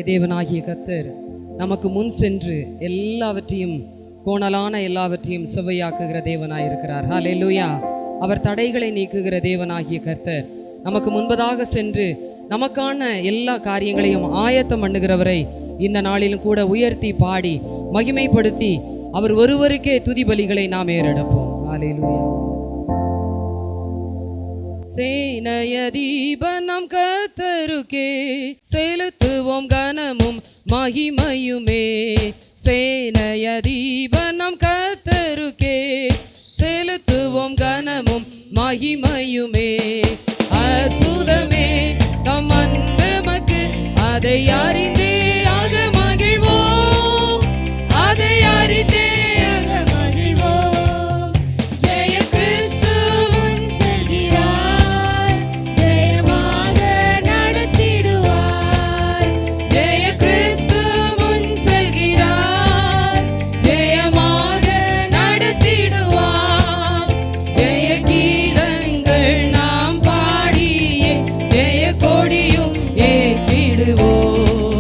தேவனாகிய கர்த்தர் நமக்கு முன் சென்று எல்லாவற்றையும் கோணலான எல்லாவற்றையும் செவ்வையாக்குகிற தேவனாயிருக்கிறார். ஹல்லேலூயா. அவர் தடைகளை நீக்குகிற தேவனாகிய கர்த்தர் நமக்கு முன்பதாக சென்று நமக்கான எல்லா காரியங்களையும் ஆயத்தம் பண்ணுகிறவரை இந்த நாளிலும் கூட உயர்த்தி பாடி மகிமைப்படுத்தி அவர் ஒருவருக்கே துதி பலிகளை நாம் ஏறெடுப்போம். ஹல்லேலூயா. சேனையதீபனம் கர்த்தருக்கே செலுத்துவோம் கனமும் மகிமையுமே. சேனையதீபனம் கர்த்தருக்கே செலுத்துவோம் கனமும் மகிமையுமே. அற்புதமே தம் அன்பு மக்கு அதை அறிந்தே ஆக மகிழ்வோம், அதை அறிந்தே ஆக மகிழ்வோம். ஜெய கிறிஸ்து முன் செல்கிறார், ஜெயமாக நடத்திடுவார். ஜெய கிறிஸ்து முன் செல்கிறார், ஜெயமாக நடத்திடுவார். ஜெய கீதங்கள் நாம் பாடியே ஜெய கொடியும் ஏற்றிடுவோம்.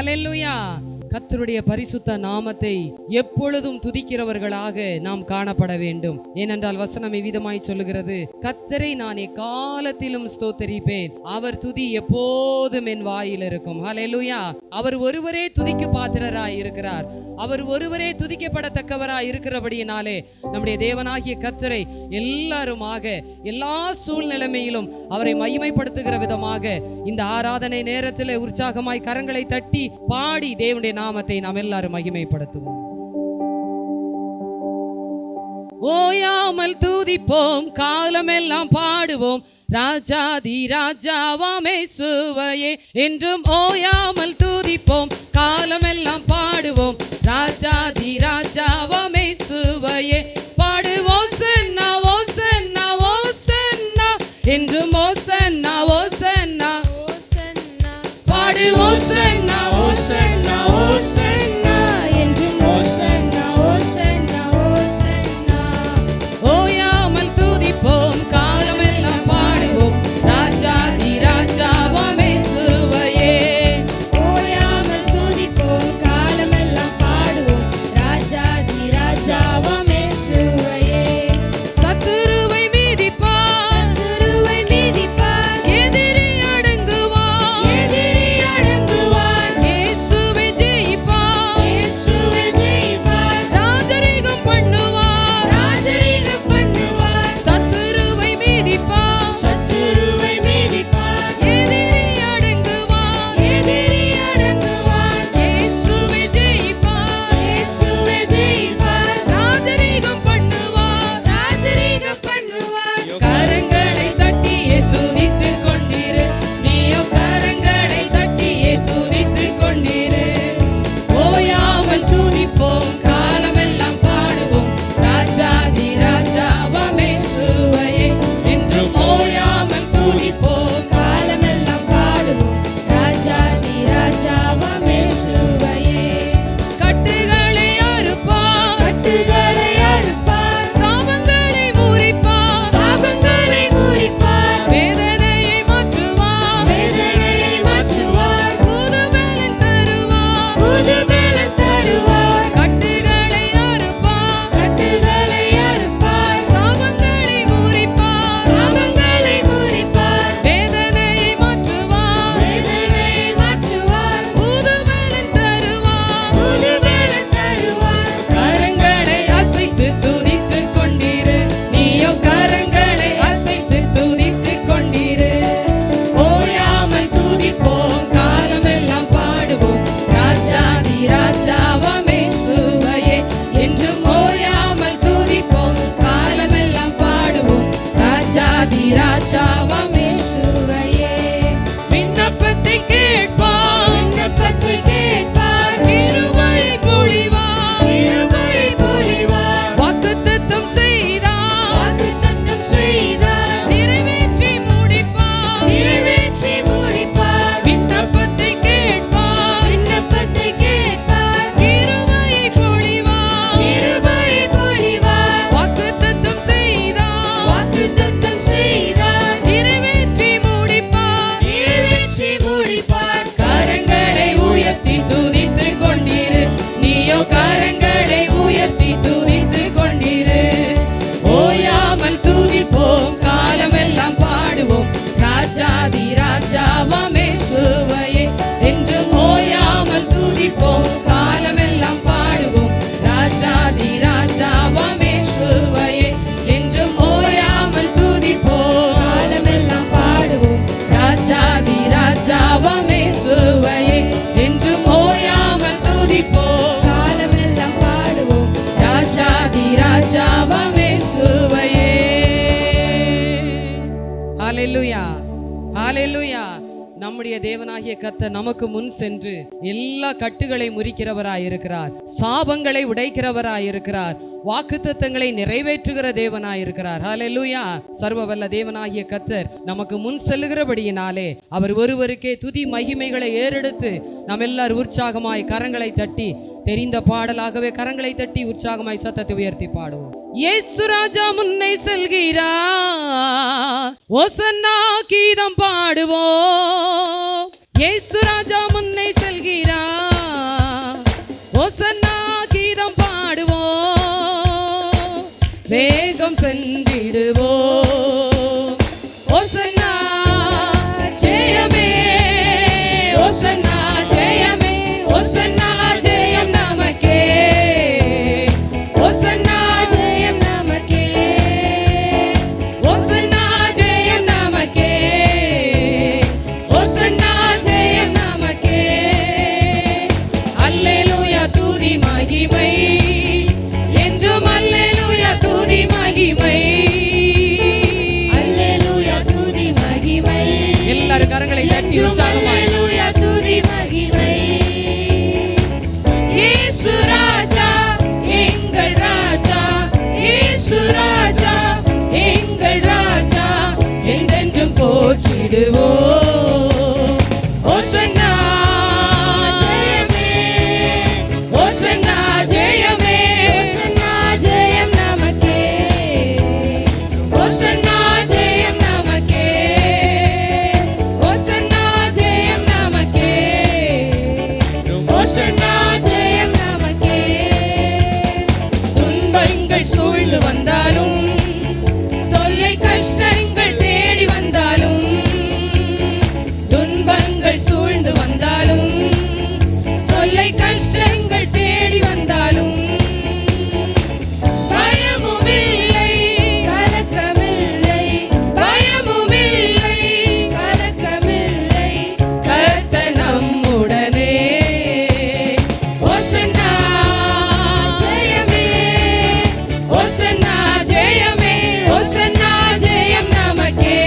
ஹல்லேலூயா. கர்த்தருடைய பரிசுத்த நாமத்தை எப்பொழுதும் துதிக்கிறவர்களாக நாம் காணப்பட வேண்டும். ஏனென்றால் வசனம் விதமாய் சொல்லுகிறது, கர்த்தரை நான் எக்காலத்திலும் ஸ்தோத்தரிப்பேன், அவர் துதி எப்போதும் என் வாயில் இருக்கும். ஹல்லேலூயா. அவர் ஒருவரே துதிக்கு பாத்திரராய் இருக்கிறார். அவர் ஒருவரே துதிக்கப்படத்தக்கவராய் இருக்கிறபடியினாலே நம்முடைய தேவனாகிய கர்த்தரை எல்லாருமாக எல்லா சூழ்நிலைமையிலும் அவரை மகிமைப்படுத்துகிற விதமாக இந்த ஆராதனை நேரத்தில் உற்சாகமாய் கரங்களை தட்டி பாடி தேவனுடைய நாமத்தை நாம் எல்லாரும் மகிமைப்படுத்துவோம். ஓயாமல் துதிப்போம், காலமெல்லாம் பாடுவோம், ராஜாதி ராஜாவாம் இயேசுவையே என்றும் ஓயாமல் துதிப்போம், காலமெல்லாம் பாடுவோம், ராஜாதி ராஜாவாம் இயேசுவையே பாடுவோம். சென்னா ஓ சென்னா ஓ சென்னா என்றும் ஓ சென்னா ஓ சென்னா பாடுவோம். சென்னா ஓ சென்னா ஓ சென்னா என்றும் ஓ சென்னா ஓ சென்னா ஓ சென்னா. ஓயாமல் துதிப்போம், காலமெல்லாம் பாடுவோம், ராஜாதி ராஜாவாம் இயேசுவையே. ஓயாமல் துதிப்போம், காலமெல்லாம் பாடுவோம், ராஜாதி ராஜாவாம் இயேசுவையே. சத்துருவை மீதிப்பார், சத்துருவை மீதிப்பார், எதிரி அடங்குவார், எதிரி அடங்குவார், இயேசுவை ஜெயிப்பார், இயேசுவே ஜெயிப்பார், ராஜரீகம் பண்ணுவார், ராஜரீகம் பண்ணுவார். சத்துருவை மீதிப்பார், சத்துருவை மீதிப்பார், எதிரி அடங்குவார், எதிரி அடங்குவார், இயேசுவை ஜெயிப்பார், இயேசுவே ஜெயிப்பார், ராஜரீகம் பண்ணுவார், ராஜரீகம் பண்ணுவார். கரங்களை தட்டியே துதித்துக் கொண்டிரு, நீயோ கரங்களை தட்டியே துதித்துக் கொண்டிரு. ஓயாமல் துதிப்போம், காலமெல்லாம் பாடுவோம், ராஜாதி ராஜாவாம் இயேசுவையே என்றும் ஓயாமல் துதிப்போம். காலமெல்லாம் பாடுவோம், ராஜாதி ராஜாவாம் இயேசுவையே. கட்டுகளை அறுப்பார், கட்டுகளை அறுப்பார், சாபங்களை முறிப்பார், சாபங்களை முறிப்பார், வேதனையை மாற்றுவார், வேதனையை மாற்றுவார், புது பலன் தருவார். புது பலன் தருவார். கட்டுகளை அறுப்பார், கட்டுகளை அறுப்பார், சாபங்களை முறிப்பார், சாபங்களை முறிப்பார், வேதனையை மாற்றுவார், வேதனையை மாற்றுவார், புது பலன் தருவார். புது பலன் தருவார். கரங்களை அசைத்து துதித்துக் கொண்டிரு, நீயோ கரங்களை அசைத்து துதித்துக் கொண்டிரு. ஓயாமல் துதிப்போம், காலமெல்லாம் பாடுவோம், ராஜாதி ராஜாவாம் இயேசுவையே என்றும் ஓயாமல் துதிப்போம், காலமெல்லாம் பாடுவோம், ராஜாதி ராஜாவாம் இயேசுவையே. விண்ணப்பத்தை கேட்பார், விண்ணப்பத்தை கேட்பார், கிருபையை பொழிவார், கிருபையை பொழிவார், வாக்குத்தத்தம் செய்தார், வாக்குத்தத்தம் செய்தார், நிறைவேற்றி முடிப்பார். நிறைவேற்றி முடிப்பார். விண்ணப்பத்தை கேட்பார், விண்ணப்பத்தை கேட்பார், கிருபையை பொழிவார், கிருபையை பொழிவார், வாக்குத்தத்தம் செய்தார், வாக்குத்தத்தம் செய்தார், நிறைவேற்றி முடிப்பார். நிறைவேற்றி முடிப்பார். கரங்களை உயர்த்தி துதித்துக் கொண்டிரு, நீயோ கரங்களை உயர்த்தி துதித்துக் கொண்டிரு. ஓயாமல் துதிப்போம், காலமெல்லாம் பாடுவோம், ராஜாதி ராஜாவாம் இயேசுவையே என்றும் ஓயாமல் துதிப்போம், காலமெல்லாம் பாடுவோம், ராஜாதி ராஜாவாம் இயேசுவையே என்றும் ஓயாமல் துதிப்போம், காலமெல்லாம் பாடுவோம், ராஜாதி ராஜாவாம் இயேசுவையே என்றும் ஓயாமல் துதிப்போம், காலமெல்லாம் பாடுவோம், ராஜாதி ராஜாவாம் இயேசுவையே. ஹல்லேலூயா, ஹல்லேலூயா. நம்முடைய தேவனாகிய கர்த்தர் நமக்கு முன் சென்று எல்லா கட்டுகளை முறிக்கிறவராய் இருக்கிறார், சாபங்களை உடைக்கிறவராய் இருக்கிறார், வாக்குத்தத்தங்களை நிறைவேற்றுகிற தேவனாய் இருக்கிறார். ஹல்லேலூயா. சர்வவல்ல தேவனாகிய கர்த்தர் நமக்கு முன் செல்லுகிறபடியினாலே அவர் ஒருவருக்கே துதி மகிமைகளை ஏறெடுத்து நாம் எல்லாரும் உற்சாகமாய் கரங்களை தட்டி, தெரிந்த பாடலாகவே கரங்களை தட்டி உற்சாகமாய் சத்தத்தை உயர்த்தி பாடுவோம். இயேசு ராஜா முன்னை செல்கிறார், ஓசன்னா கீதம் பாடுவோம். இயேசு ராஜா முன்னை செல்கிறார், வேகம் சென்றிடுவோம். ஓசன்னா ஜெயமே, ஓசன்னா ஜெயமே, ஓசன்னா ஜெயம் நமக்கே, ஓசன்னா ஜெயம் நமக்கே, ஓசன்னா ஜெயம் நமக்கே, ஓசன்னா ஜெயம் நமக்கே. அல்லேலூயா துதி மகிமை என்றும், அல்லேலூயா துதி மகிமை, அல்லேலூயா துதி மகிமை, எல்லாரும் கரங்களை தட்டி உற்சாகமாய் அல்லேலூயா துதி மகிமை. இயேசு ராஜா எங்கள் ராஜா, இயேசு ராஜா எங்கள் ராஜா, என்றென்றும் போற்றிடுவோம். ஓசன்னா ஜெயமே, ஓசன்னா ஜெயமே, ஓசன்னா ஜெயம் நமக்கே, ஓசன்னா ஜெயம் நமக்கே, ஓசன்னா ஜெயம் நமக்கே, ஓசன்னா ஜெயம் நமக்கே. துன்பங்கள் சூழ்ந்து வந்தாலும், தொல்லை கஷ்டங்கள் தேடி வந்தாலும், துன்பங்கள் சூழ்ந்து வந்தாலும், தொல்லை கஷ்டங்கள் தேடி வந்தாலும், பயமும் இல்லை கலக்கமில்லை, பயமும் இல்லை, கலக்கமில்லை, கர்த்தர் நம்முடனே. ஓசன்னா ஜெயமே, ஓசன்னா ஜெயமே, ஓசன்னா ஜெயம் நமக்கே,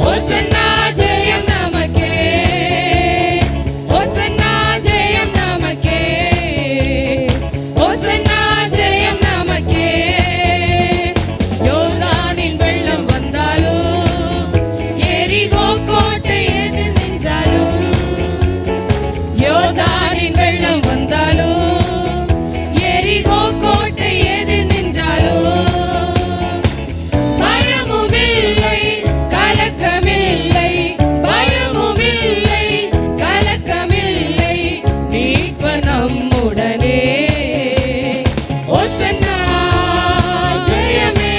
ஓசன்னா ஜெயம் நமக்கே, ஓசன்னா ஜெயம் நமக்கே, ஓசன்னா ஜெயம் நமக்கே. யோர்தானின் வெள்ளம் வந்தாலும், எரிகோ கோட்டை எதிர் நின்றாலும், யோர்தானின் வெள்ளம் வந்தாலும், எரிகோ கோட்டை எதிர் நின்றாலும், பயமும் இல்லை கலக்கமில்லை, பயமும் இல்லை கலக்கமில்லை, மீட்பர் நம்முடனே. ஓசன்னா ஜெயமே,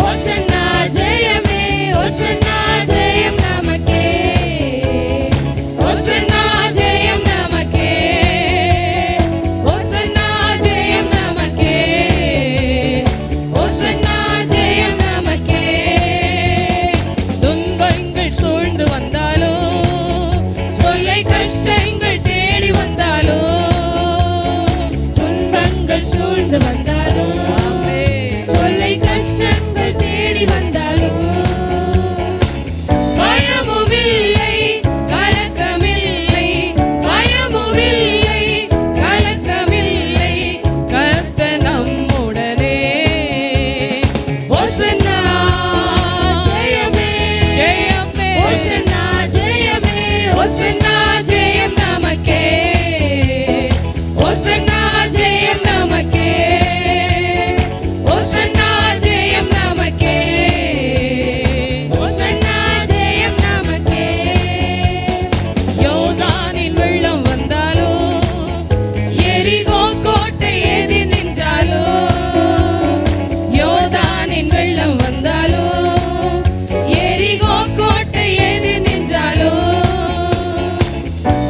ஓசன்னா ஜெயமே, ஓசன்னா ஜெயம் நமக்கே, ஓசன்னா ஜெயம் நமக்கே, ஓசன்னா ஜெயம் நமக்கே, ஓசன்னா ஜெயம் நமக்கே. துன்பங்கள் சூழ்ந்து வந்தாலும், தொல்லை கஷ்டங்கள் தேடி வந்தாலும், துன்பங்கள் சூழ்ந்து வந்தாலும், தொல்லை கஷ்டங்கள் தேடி வந்தாலும், பயமும் இல்லை கலக்கமில்லை, பயமும் இல்லை கலக்கமில்லை, கர்த்தர் நம்முடனே. ஓசன்னா ஜெயமே, ஜெயமே, ஓசன்னா ஜெயமே, ஓசன்னா ஜெயம் நமக்கே, ஓசன்னா ஜெயம் நமக்கே, ஓசன்னா ஜெயம் நமக்கே, ஓசன்னா ஜெயம் நமக்கே. யோர்தானின் வெள்ளம் வந்தாலும், எரிகோ கோட்டை எதிர் நின்றாலும், யோர்தானின் வெள்ளம் வந்தாலும், எரிகோ கோட்டை எதிர் நின்றாலும்,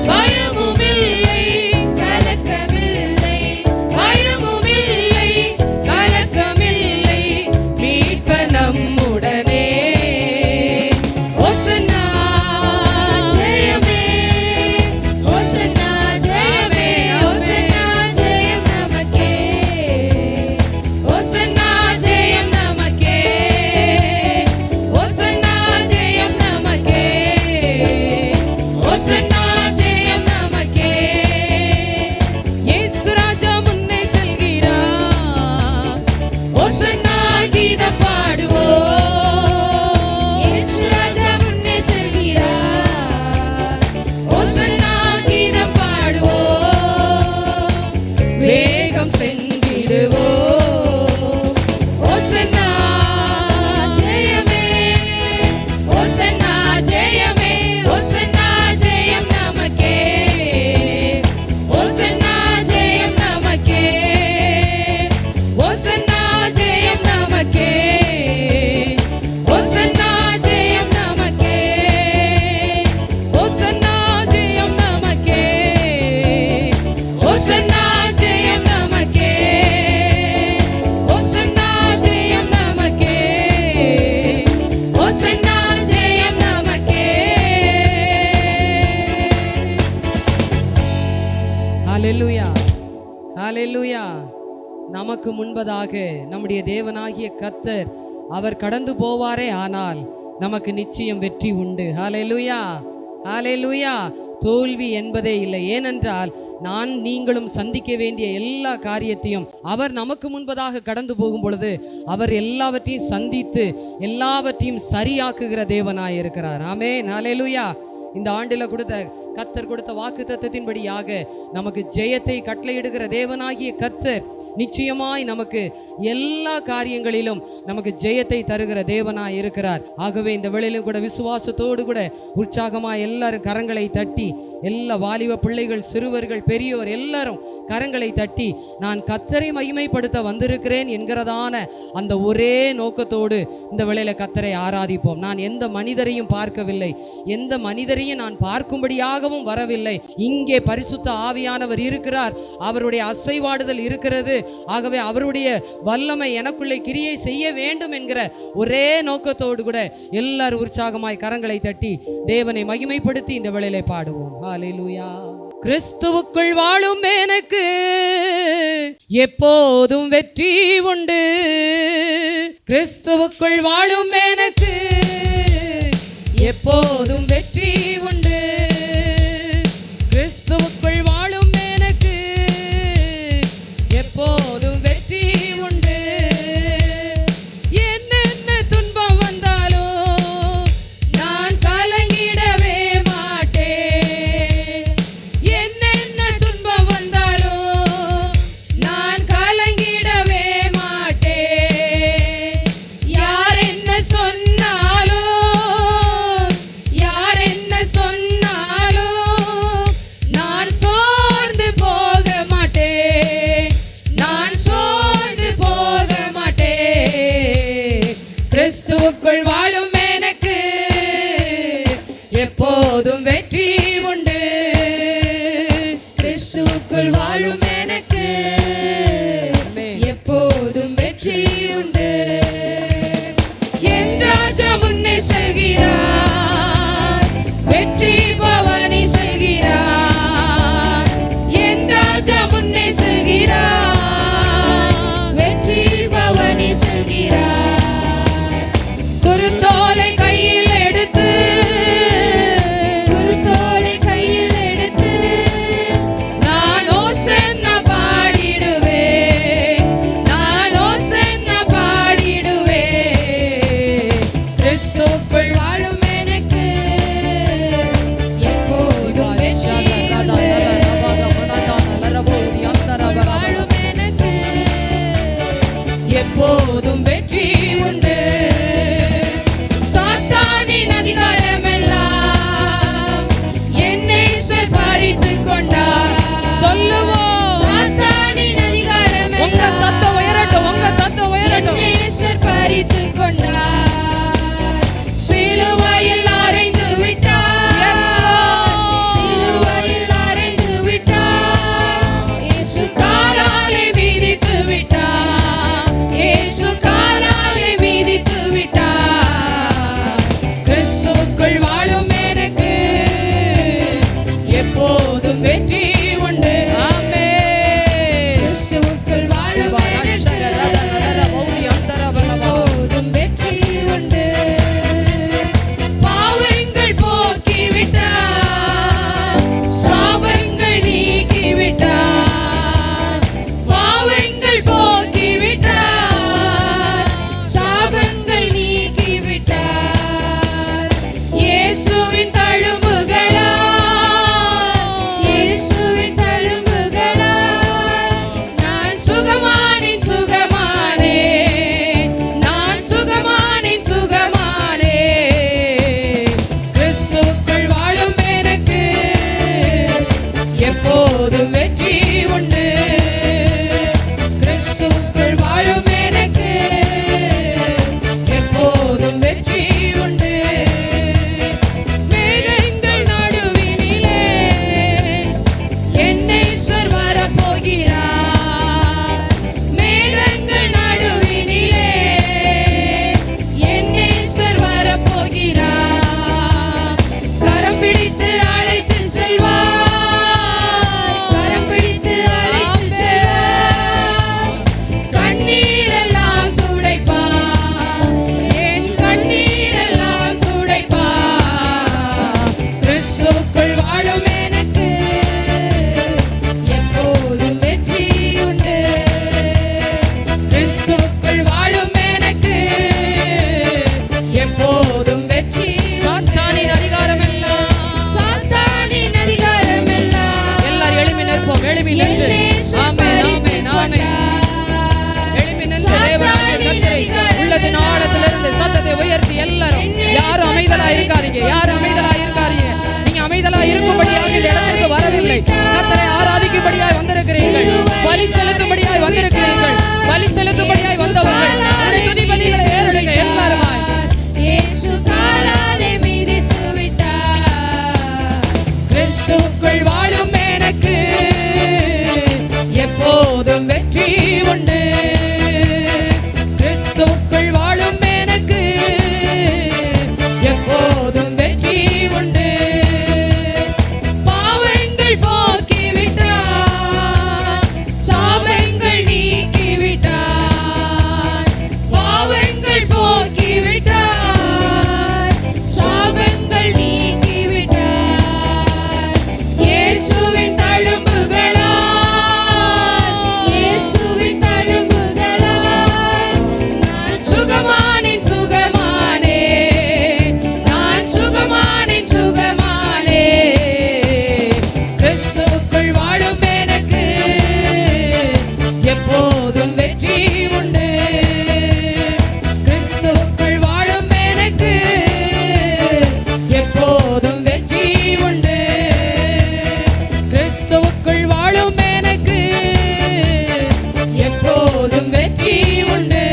பயமும் இல்லை கலக்கமில்லை, பயமும் இல்லை கலக்கமில்லை, மீட்பர் நம்முடனே. ஓசன்னா ஜெயமே, ஓசன்னா ஜெயமே, ஓசன்னா ஜெயம் நமக்கே, ஓசன்னா ஜெயம் நமக்கே, ஓசன்னா ஜெயம் நமக்கே, ஓசன்னா ஜெயம் நமக்கே. இயேசு ராஜா முன்னே செல்கிறார், ஓசன்னா கீதம் பாடுவோம். இயேசு ராஜா முன்னே செல்கிறார், ஓசன்னா கீதம் பாடுவோம். வேகம் சென்றிடுவோம். ஓசன்னா ஜெயமே, ஓசன்னா ஜெயமே, ஓசன்னா ஜெயம் நமக்கே, ஓசன்னா ஜெயம் நமக்கே, ஹalleluya. நமக்கு முன்பதாக நம்முடைய தேவனாகிய கர்த்தர் அவர் கடந்து போவாரே, ஆனால் நமக்கு நிச்சயம் வெற்றி உண்டு. ஹalleluya, ஹalleluya. தோல்வி என்பதே இல்லை. ஏனென்றால் நான் நீங்களும் சந்திக்க வேண்டிய எல்லா காரியத்தையும் அவர் நமக்கு முன்பதாக கடந்து போகும் பொழுது அவர் எல்லாவற்றையும் சந்தித்து எல்லாவற்றையும் சரியாக்குகிற தேவனாய் இருக்கிறார். ஆமென், ஹalleluya. இந்த ஆண்டில் கர்த்தர் கொடுத்த வாக்குத்தத்தத்தின்படியாக நமக்கு ஜெயத்தை கட்டளையிடுகிற தேவனாகிய கர்த்தர் நிச்சயமாய் நமக்கு எல்லா காரியங்களிலும் நமக்கு ஜெயத்தை தருகிற தேவனாய் இருக்கிறார். ஆகவே இந்த வேளையிலும் கூட விசுவாசத்தோடு கூட உற்சாகமாய் எல்லாரும் கரங்களை தட்டி, எல்லா வாலிப பிள்ளைகள், சிறுவர்கள், பெரியோர் எல்லாரும் கரங்களை தட்டி நான் கர்த்தரை மகிமைப்படுத்த வந்திருக்கிறேன் என்கிறதான அந்த ஒரே நோக்கத்தோடு இந்த வேளையில கர்த்தரை ஆராதிப்போம். நான் எந்த மனிதரையும் பார்க்கவில்லை, எந்த மனிதரையும் நான் பார்க்கும்படியாகவும் வரவில்லை. இங்கே பரிசுத்த ஆவியானவர் இருக்கிறார், அவருடைய அசைவாடுதல் இருக்கிறது. ஆகவே அவருடைய வல்லமை எனக்குள்ளே கிரியை செய்ய வேண்டும் என்கிற ஒரே நோக்கத்தோடு கூட எல்லாரும் உற்சாகமாய் கரங்களை தட்டி தேவனை மகிமைப்படுத்தி இந்த வேளையிலே பாடுவோம். ஹalleluya. கிறிஸ்துவுக்குள் வாழும் எனக்கு எப்போதும் வெற்றி உண்டு. கிறிஸ்துவுக்குள் வாழும் எனக்கு எப்போதும் வெற்றி உண்டு. கிறிஸ்துவுக்குள் வாழும் எனக்கு எப்போதும் வெற்றி உண்டு. என்னென்ன துன்பம் வந்தாலும் நான் கலங்கிடவே மாட்டேன். என்னென்ன துன்பம் வந்தாலும் நான் கலங்கிடவே மாட்டேன். யார் என்ன சொன்னாலும், யார் என்ன சொன்னாலும் நான் சோர்ந்து போக மாட்டேன், நான் சோர்ந்து போக மாட்டேன். கிறிஸ்துவுக்குள் வாழும் எனக்கு எப்போதும் வெற்றி உண்டு. கிறிஸ்துவுக்குள் வாழும் எனக்கு எப்போதும் வெற்றி உண்டு. என் ராஜா முன்னே செல்கிறார், வெற்றி பவனி செல்கிறார். என் ராஜா முன்னே செல்கிறார், வெற்றி பவனி செல்கிறார். குருத்தோலை கையில் எடுத்து, குருத்தோலை கையில் எடுத்து நான் ஓசன்னா பாடிடுவேன், நான் ஓசன்னா பாடிடுவேன். கிறிஸ்துவுக்குள் வாழும் எனக்கு எப்போதும் வெற்றி உண்டு. வாழும் எனக்கு எப்போதும் வெற்றி உண்டு. சாத்தானின் அதிகாரமெல்லாம் என்னை பறித்துக் கொண்டார். சொல்லுவோம், சாத்தானின் அதிகாரமெல்லாம் உங்க சத்தம் உயரட்டும், உங்க சத்தம் உயரட்டும். என்னை பறித்துக் கொண்டார். சிலுவையில் அறைந்து விட்டார், சிலுவையில் அறைந்து விட்டார். இயேசு காலாலே மிதித்து விட்டார், இயேசு காலாலே மிதித்து விட்டார். கிறிஸ்துவுக்குள் வாழும் எனக்கு எப்போதும் வெற்றி உண்டு. ஆமென். கிறிஸ்துவுக்குள் வாழும் எனக்கு எப்போதும் வெற்றி செலுத்தும்படியாய் வந்தவர்கள் உம்முடைய துதி பலிகளை ஏறெடுங்க எல்லாருமாய். இயேசு காலாலே மிதித்து விட்டார். கிறிஸ்துவுக்குள் வாழும் எனக்கு எப்போதும் வெற்றி உண்டு. கிறிஸ்துவுக்குள் வாழும் எனக்கு எப்போதும் வெற்றி உண்டு. பாவங்கள் போக்கிவிட்டார், சாபங்கள் நீக்கிவிட்டார். பாவங்கள் போக்கிவிட்டார், சாபங்கள் நீக்கிவிட்டார். இயேசுவின் தழும்புகளால், இயேசுவின் தழும்புகளால் நான் சுகமானேன், சுகமானேன். நான் சுகமானேன், சுகமானேன். கிறிஸ்துவுக்குள் வாழும் எனக்கு எப்போதும் வெற்றி உண்டு. கிறிஸ்துவுக்குள் வாழும் எனக்கு எப்போதும் வெற்றி உண்டு. கிறிஸ்துவுக்குள் வாழும் எனக்கு எப்போதும் வெற்றி உண்டு.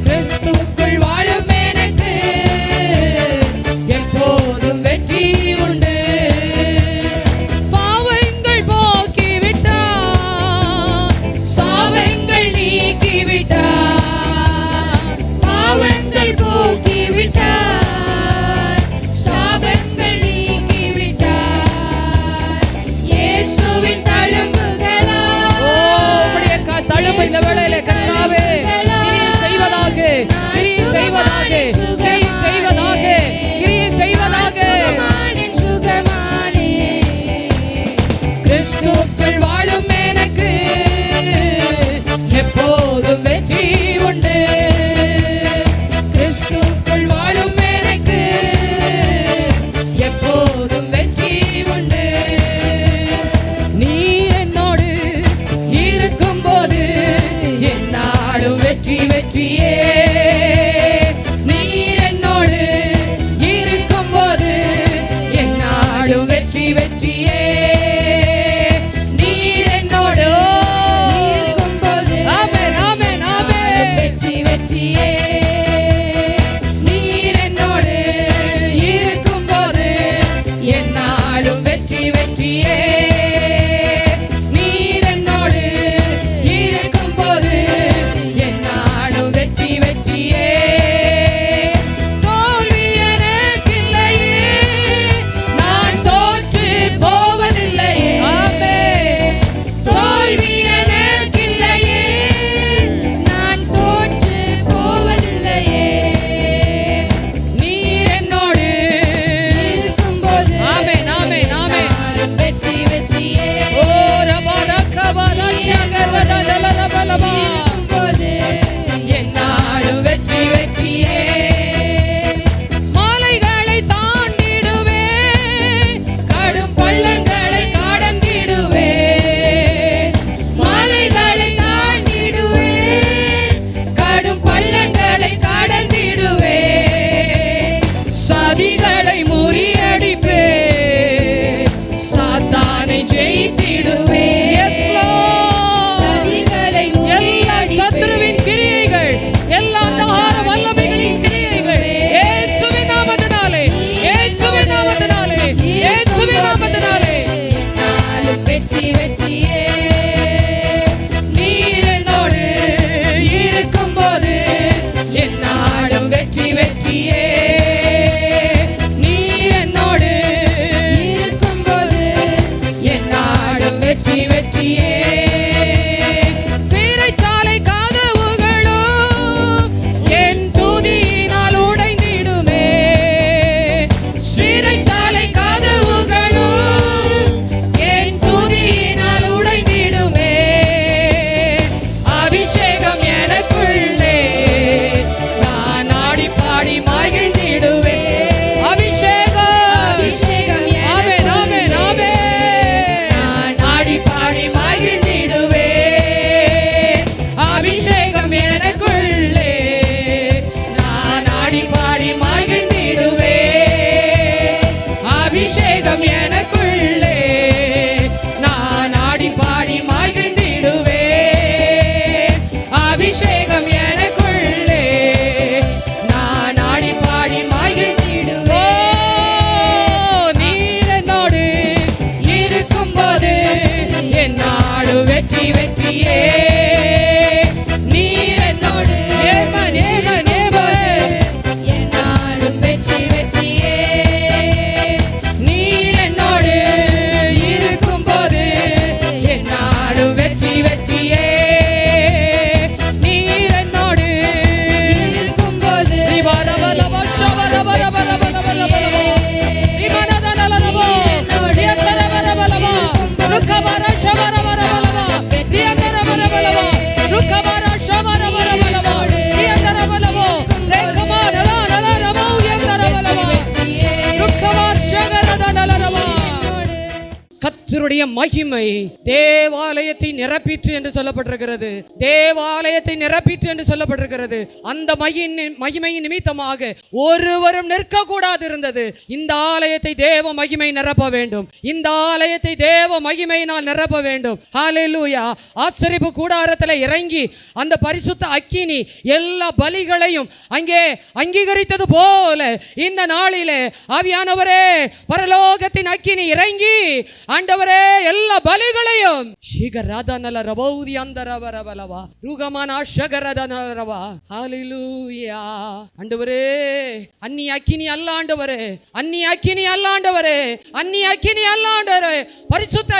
கிறிஸ்துவுக்குள் வாழும் எனக்கு எப்போதும் வெற்றி உண்டு. பாவங்கள் போக்கிவிட்டார், சாபங்கள் நீக்கிவிட்டார். பாவங்கள் போக்கிவிட்டார், சாபங்கள் நீக்கிவிட்டார். இயேசுவின் தழும்புகளால் உம்முடைய தழும்பு இந்த வேளையிலே கர்த்தாவே கிரியை செய்வதாக, கிரியை செய்வதாக, கிரியை செய்வதாக, கிரியை செய்வதாக. சுகமானேன், சுகமானேன். கிறிஸ்துவுக்குள் வாழும் எனக்கு எப்போதும் வெற்றி உண்டு. கிறிஸ்துவுக்குள் வாழும் எனக்கு எப்போதும் வெற்றி உண்டு. நீ என்னோடு இருக்கும்போது என்னாலும் வெற்றி வெற்றியே. நீர் என்னோடு இருக்கும்போது என்னாலும் வெற்றி வெற்றியே. நீர் என்னோடு இருக்கும்போது ஆமென், ஆமென், ஆமென். வெற்றி வெற்றியே. நீர் என்னோடு இருக்கும்போது என்னாலும் வெற்றி வெற்றியே. நீர் என்னோடு இருக்கும்போது என்னாலும் வெற்றி வெற்றியே. தோல்வி எனக்கில்லையே, நான் தோற்று போவதில்லையே. ஆமென். தோல்வி எனக்கில்லையே, நான் தோற்று போவதில்லையே. நீர் என்னோடு இருக்கும்போது ஆமென், ஆமென், ஆமென். நானும் வெற்றி வெற்றியே. ஓ ரபா ரக்கபா ரஷகபதா லலலபலபா. இருக்கும்போது என்னாலும் வெற்றி வெற்றியே. மாலைகளை தாண்டிடுவே, கடும் பள்ளங்களை கடந்திடுவே. மாலைகளை தாண்டிடுவேன், கடும் பள்ளங்களை கடந்திடுவே. சதிகளை முறியடிப்பே, சாத்தானை ஜெயித்திடுவே. Yes, Lord. சதிகளை எல்லா வெற்றியே நீர் என்னோடு என்னாலும் வெற்றி வெற்றியே நீர் என்னோடு இருக்கும்போது என்னாலும் வெற்றி வெற்றியே நீர் என்னோடு இருக்கும்போது கர்த்தருடைய மகிமை தேவாலயத்தை நிரப்பிற்று என்று சொல்லப்பட்டிருக்கிறது. தேவாலயத்தை நிரப்பிற்று என்று சொல்லப்பட்டிருக்கிறது. அந்த மகிமையின் நிமித்தமாக ஒருவரும் நிற்க கூடாது இருந்தது. இந்த ஆலயத்தை தேவ மகிமை நிரப்ப வேண்டும். இந்த ஆலயத்தை தேவ மகிமையினால் நிரப்ப வேண்டும். ஹல்லேலூயா. ஆசரிப்பு கூடாரத்தில் இறங்கி அந்த பரிசுத்த அக்கினி எல்லா பலிகளையும் அங்கே அங்கீகரித்தது போல இந்த நாளிலே ஆவியானவரே பரலோகத்தின் அக்கினி இறங்கி ஆண்டவரே எல்லா பலிகளையும் ஷிகரதனல ரபௌதி அந்தரவரவலவா ருகமான ஷகரதனரவா ஹல்லேலூயா. ஆண்டவரே அன்னி அக்கினி அல்ல ஆண்டவரே, அன்னி அக்கினி அல்ல ஆண்டவரே, அன்னி அக்கினி அல்ல ஆண்டவரே, பரிசுத்த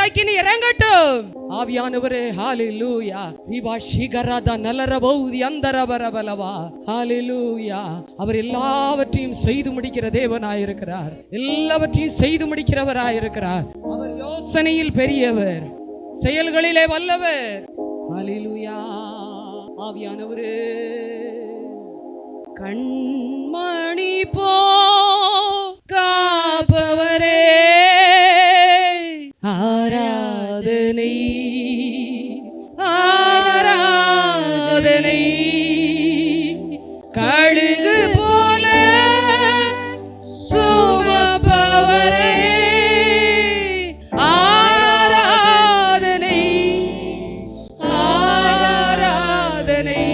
அக்கினி இறங்கட்டும் ஆவியானவரே. ஹல்லேலூயா. ரிபா ஷிகரதனல ரபௌதி அந்தரவரவலவா ஹல்லேலூயா. அவர் எல்லாவற்றையும் செய்து முடிக்கிற தேவனாயிருக்கிறார். எல்லாவற்றையும் செய்து முடிக்கிறவராயிருக்கிறார். அவர் யோசனையில் பெரியவர், செயல்களிலே வல்லவர். ஹல்லேலூயா. ஆவியானவரே கண்மணி போ காப்பவரே ஆராதனை ஆராதனை கழுகு போல சுமப்பவரே ஆராதனை ஆராதனை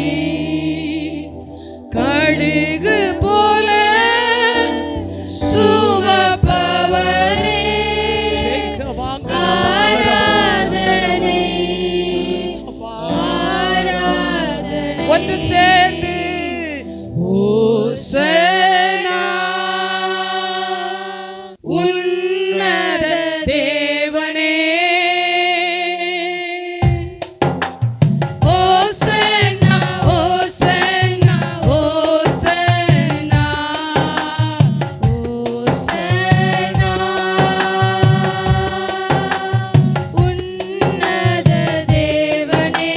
கழுகு போல சுமப்பவரே ஆராதனை ஆராதனை ஒன்று சேர்ந்து ஓசனா உன்னத தேவனே ஓசனா ஓசனா ஓசனா ஓசனா உன்னத தேவனே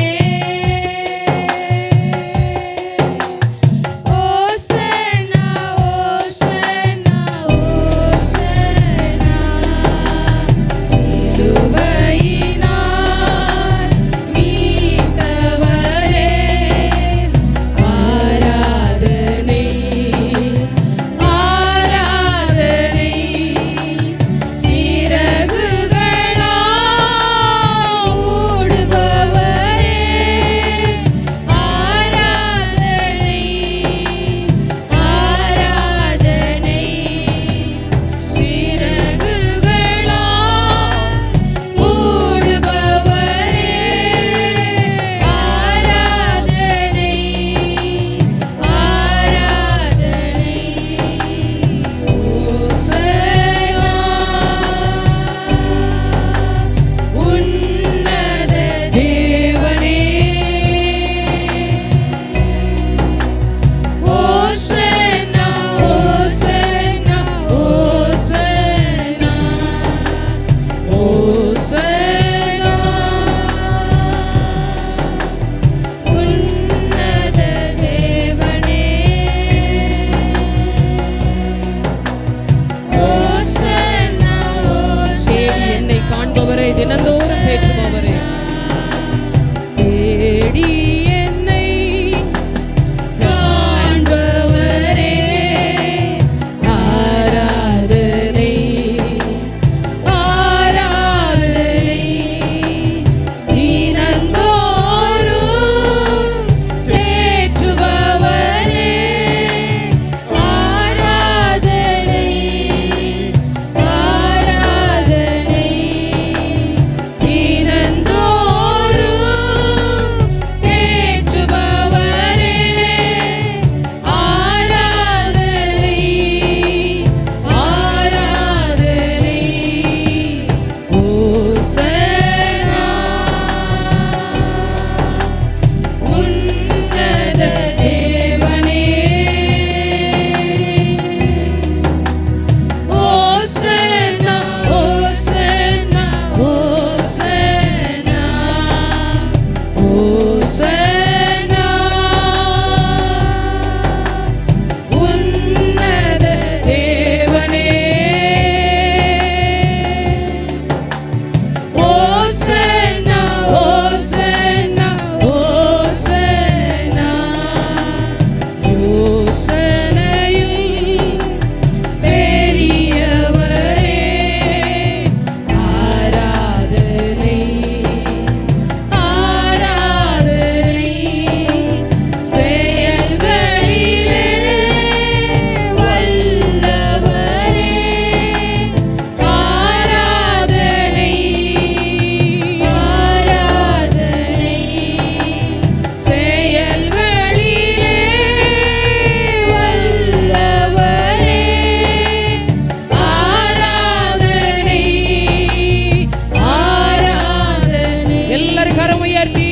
கரம் உயர்த்தி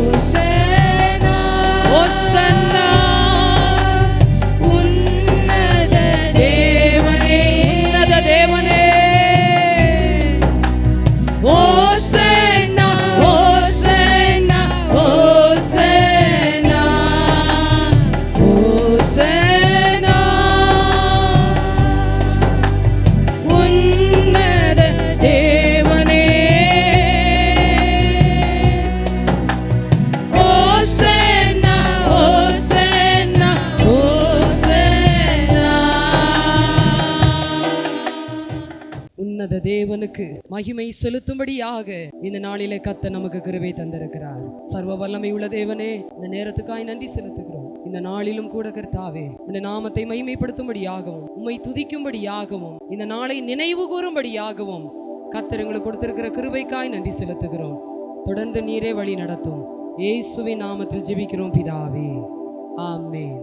ஓசன்னா, ஓசன்னா உன்னத தேவனே, உன்னத தேவனே. ஓசன்னா, ஓசன்னா, ஓசன்னா, ஓசன்னா, உன்னத தேவனே. ஓசன்னா, ஓசன்னா, ஓசன்னா. உன்னத தேவனுக்கு மகிமை செலுத்தும்படியாக இந்த நாளிலே கர்த்தர் நமக்கு கிருபை தந்திருக்கிறார். சர்வ வல்லமை உள்ள தேவனே, இந்த நேரத்துக்காய் நன்றி செலுத்துகிறோம். இந்த நாளிலும் கூட கர்த்தாவே, இந்த நாமத்தை மகிமைப்படுத்தும்படியாகவும் உம்மை துதிக்கும்படியாகவும் இந்த நாளை நினைவு கூறும்படியாகவும் கர்த்தர் எங்களுக்கு கொடுத்திருக்கிற கிருபைக்காய் நன்றி செலுத்துகிறோம். தொடர்ந்து நீரே வழி நடத்தும். இயேசுவின் நாமத்தில் ஜெபிக்கிறோம் பிதாவே, ஆமென்.